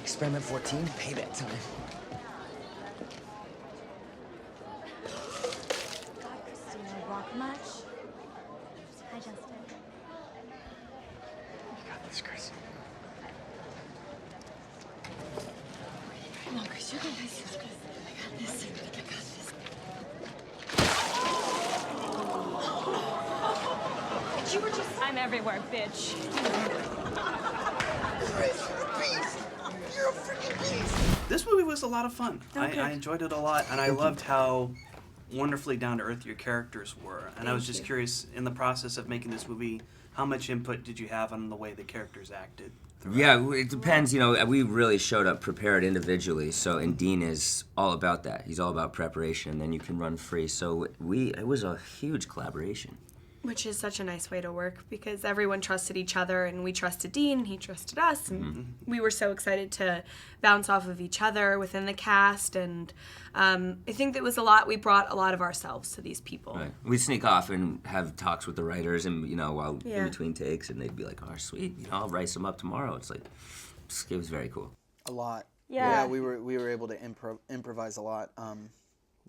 Experiment 14, payback time. God, Christina, rock much? Hi, Justin. You got this, Chris. Come on, Chris, you got this. I got this. I got this. You were just... I'm everywhere, bitch. Chris, you're a beast. You're a freaking beast. This movie was a lot of fun. Okay. I enjoyed it a lot, and I loved how wonderfully down-to-earth your characters were. And I was just curious, in the process of making this movie, how much input did you have on the way the characters acted? Yeah, it depends. You know, we really showed up prepared individually. So, and Dean is all about that. He's all about preparation, and then you can run free. So it was a huge collaboration. Which is such a nice way to work because everyone trusted each other and we trusted Dean, he trusted us, and we were so excited to bounce off of each other within the cast, and I think that was a lot, we brought a lot of ourselves to these people. Right. We'd sneak off and have talks with the writers and, you know, while Yeah. in between takes, and they'd be like, oh, sweet, you know, I'll write some up tomorrow. It's like, it was very cool. A lot. Yeah. We were able to improvise a lot.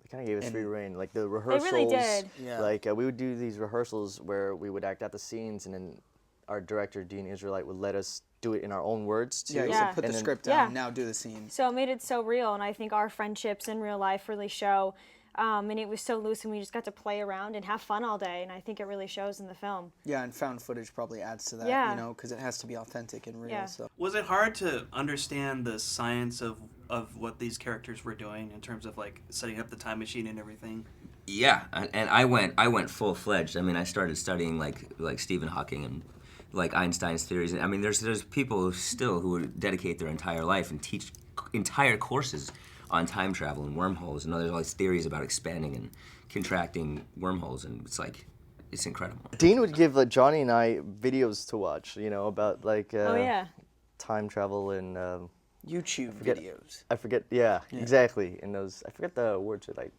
They kind of gave us free reign. Like the rehearsals. really did. Yeah. Like we would do these rehearsals where we would act out the scenes, and then our director Dean Israelite would let us do it in our own words too. Yeah, he Yeah. said put the And then- script Yeah. down, now do the scene. So it made it so real, and I think our friendships in real life really show. And it was so loose, and we just got to play around and have fun all day, and I think it really shows in the film. Yeah, and found footage probably adds to that, Yeah. you know, because it has to be authentic and real. Yeah. So Was it hard to understand the science of what these characters were doing in terms of, like, setting up the time machine and everything? Yeah, and I went full-fledged. I mean, I started studying like Stephen Hawking and like Einstein's theories. I mean, there's people still who would dedicate their entire life and teach entire courses on time travel and wormholes. And there's all these theories about expanding and contracting wormholes, and it's incredible. Dean would give Johnny and I videos to watch, you know, about like Oh yeah. time travel and YouTube forget- videos. I forget. Yeah, exactly. And those I forget the words that like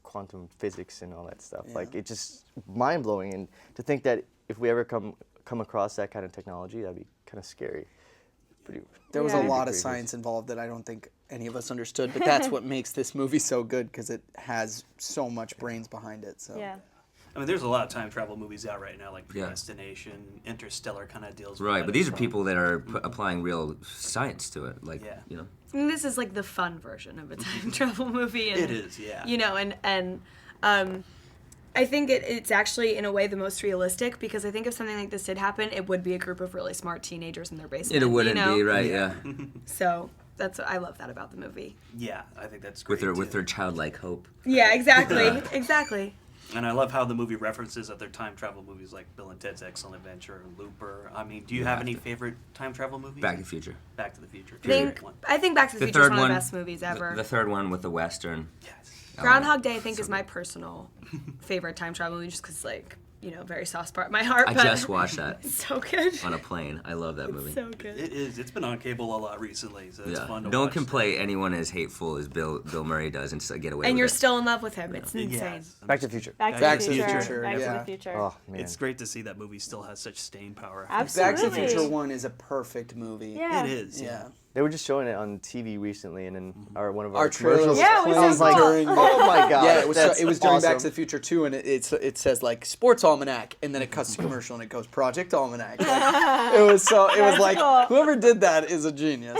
quantum physics and all that stuff. Yeah. Like it's just mind blowing, and to think that if we ever come across that kind of technology, that'd be kind of scary. Pretty. There was Yeah. a lot of Crazy. science involved that I don't think any of us understood, but that's what makes this movie so good because it has so much brains behind it. So Yeah. I mean, there's a lot of time travel movies out right now, like Yeah. Predestination, Interstellar kind of deals with Right, that but these as are well. people that are applying real science to it, like Yeah. you know. And this is like the fun version of a time travel movie. And, It is, yeah. You know, and I think it's actually, in a way, the most realistic, because I think if something like this did happen, it would be a group of really smart teenagers in their basement. It wouldn't you know? be right, yeah. So I love that about the movie. Yeah, I think that's great. with too. their childlike hope. Yeah, exactly, exactly. And I love how the movie references other time travel movies like Bill and Ted's Excellent Adventure, Looper. I mean, do you have any favorite time travel movies? Back to the Future. Back to the Future. I think Back to the Future is one of the best movies ever. The third one with the Western. Yes. Groundhog Day, I think, is my personal favorite time travel movie, just because, like, you know, very soft spot in my heart. I but just watched that it's so good. on a plane. I love that movie. So good. It is. It's been on cable a lot recently, so it's Yeah. fun to No one watch. can play anyone as hateful as Bill Murray does and get away And with you're it. still in love with him. It's Yes. insane. Back to the Future. Back to Back the to the Future. Future, Back to yeah. the Future. Oh man. It's great to see that movie still has such staying power. Back to the Absolutely. Future 1 is a perfect movie. Yeah. It is. Yeah. They were just showing it on TV recently, and then one of Our our trailer commercials. was Yeah, it was playing so cool. during. Oh my god. Yeah, it was that's during Back to awesome. the Future 2, and it says like Sports Almanac, and then it cuts to commercial, and it goes Project Almanac. Like, it was like cool. whoever did that is a genius.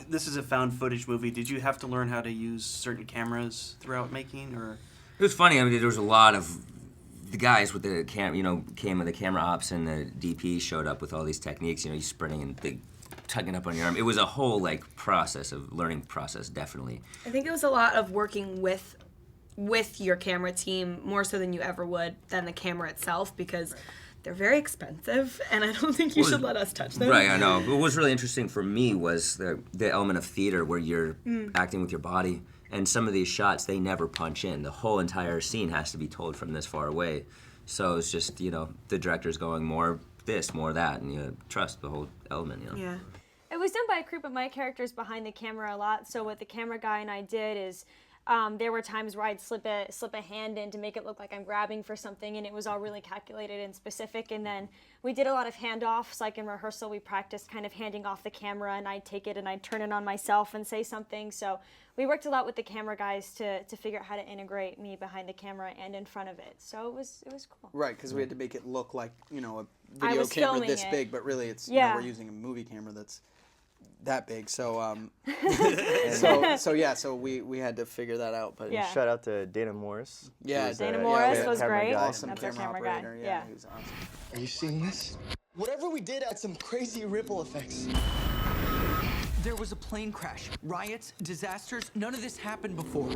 This is a found footage movie. Did you have to learn how to use certain cameras throughout making, or? It was funny. I mean, there was a lot of the guys with the camera ops and the DP showed up with all these techniques. You know, you sprinting and tugging up on your arm. It was a whole learning process, definitely. I think it was a lot of working with your camera team more so than you ever would than the camera itself, because they're very expensive, and I don't think you should let us touch them. Right, I know. What was really interesting for me was the element of theater where you're acting with your body. And some of these shots, they never punch in. The whole entire scene has to be told from this far away. So it's just, you know, the director's going more this, more that, and you trust the whole element, you know. Yeah. It was done by a group of my characters behind the camera a lot. So what the camera guy and I did is there were times where I'd slip a hand in to make it look like I'm grabbing for something, and it was all really calculated and specific. And then we did a lot of handoffs. Like in rehearsal, we practiced kind of handing off the camera, and I'd take it and I'd turn it on myself and say something. So we worked a lot with the camera guys to figure out how to integrate me behind the camera and in front of it. So it was cool. Right, because we had to make it look like, you know, a I video was camera filming this it. big, but really it's, you Yeah. know, we're using a movie camera that's that big. So so we had to figure that out. But Yeah. Shout out to Dana Morris. Yeah, who's, Dana yeah, Morris we had was camera great. guy. awesome That's our camera camera guy. operator. Yeah. He was awesome. Are you seeing this? Whatever we did had some crazy ripple effects. There was a plane crash, riots, disasters. None of this happened before.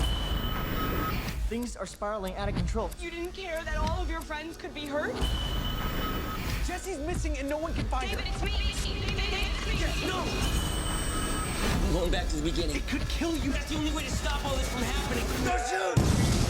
Things are spiraling out of control. You didn't care that all of your friends could be hurt? Jesse's missing and no one can find David, her. it's me. David, it's me. No! I'm going back to the beginning. It could kill you. That's the only way to stop all this from happening. Don't shoot!